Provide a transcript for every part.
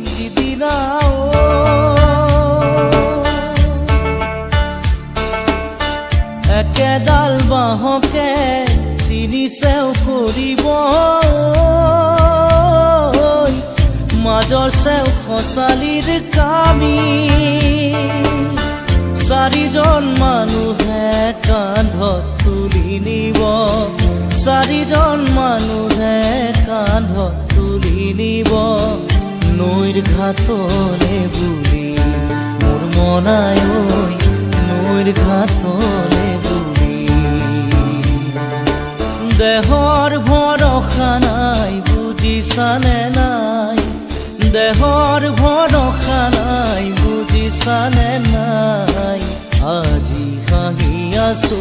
দিদিনা একেডাল বাঁহকে তিনি চেও কৰিব মাজৰ চেও খচালিৰ কামি চাৰিজন মানুহে কান্ধত তুলি নিব চাৰিজন মানুহে কান্ধত তুলি নিব নৈৰ ঘাটলে বুলি মোৰ মনাই নৈৰ ঘাটলে বুলি দেহৰ ভৰসা নাই বুজিছানে নাই দেহৰ ভৰসা নাই বুজিছানে নাই আজি হাঁহি আছো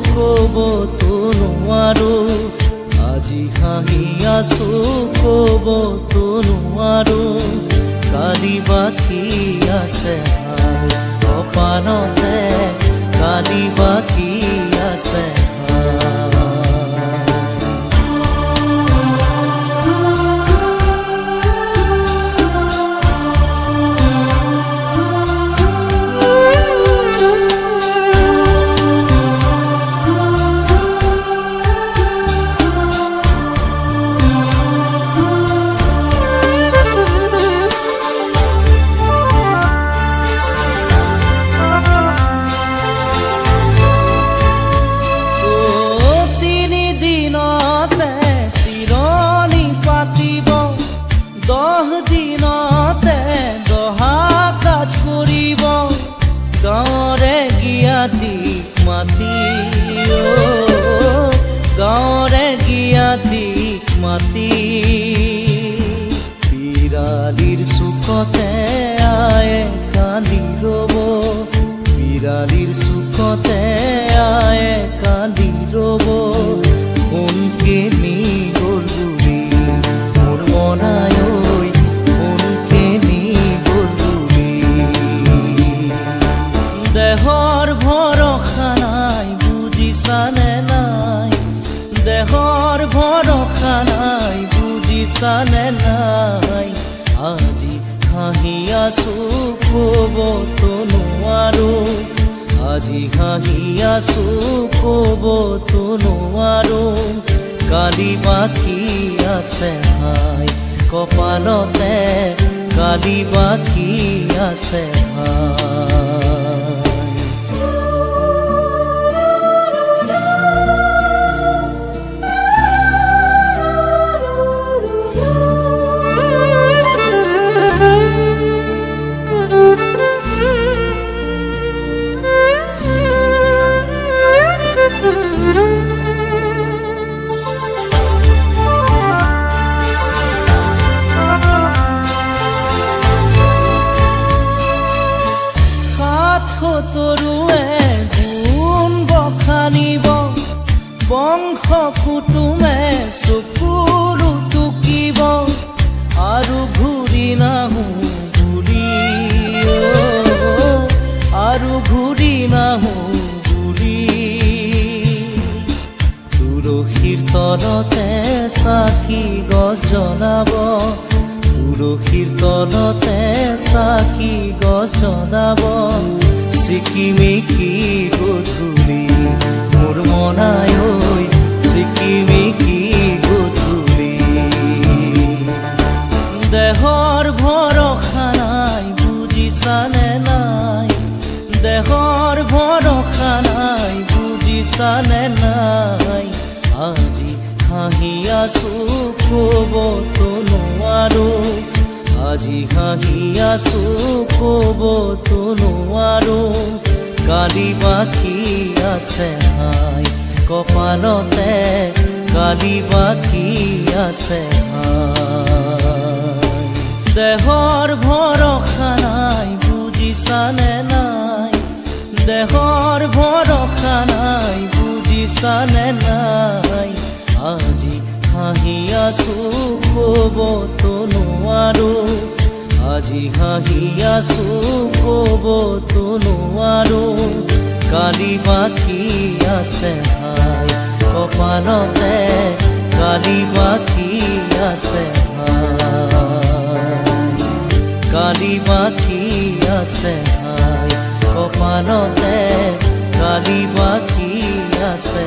ক'বতো নোৱাৰো আজি হাঁহি আছো ক'বতো নোৱাৰো কালি বাকী আছে কপালতে কালি বাকী আছে গাঁৱৰে গিয়াতিক মাতি বিৰালিৰ চুকতে আয়ে কান্দি ৰ'ব বিৰালিৰ চুকতে আয়ে কান্দি ৰ'ব কোনকে নি গ'ল বুলি মোৰ মনাই কোনকে নি গ'ল বুলি দেহৰ ভৰসা নাই বুজিছানে নাই দেহৰ ভৰসা নাই বুজিছানে নাই আজি হাঁহি আছো ক'বতো নোৱাৰো আজি হাঁহি আছো ক'বতো নোৱাৰো কালি বাকী আছে হাই কপালতে কালি বাকী আছে হাই তৰুৱে গুণ বখানিব বংশ কুটুমে চকুৰু টুকিব আৰু ঘূৰি নাহো বুলি আৰু ঘূৰি নাহো বুলি তুলসীৰ তলতে চাকি গছ জ্বলাব তুলসীৰ তলতে চাকি গছ জ্বলাব চিকিমিকি গধূলি মোৰ মনাই চিকিমিকি গধূলি দেহৰ ভৰসা নাই বুজিছানে নাই দেহৰ ভৰসা নাই বুজিছানে নাই আজি হাঁহি আছো ক'বতো নোৱাৰো আজি হাঁহি আছো ক'বতো নোৱাৰো কালি বাকী আছে হাই কপালতে কালি বাকী আছে হাই দেহৰ ভৰসা নাই বুজিছানে নাই দেহৰ ভৰসা নাই বুজিছানে নাই আজি হাঁহি আছো ক'বতো নোৱাৰো আজি হাঁহি আছো ক'বতো নোৱাৰো কালি বাকী আছে হাই কপালতে কালি বাকী আছে হাই কালি বাকি আছে হাই কপালতে কালি বাকি আছে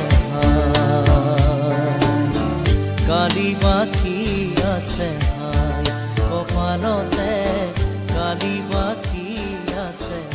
কালি বাকি আছে হাই কপালতে কালি বাকি আছে।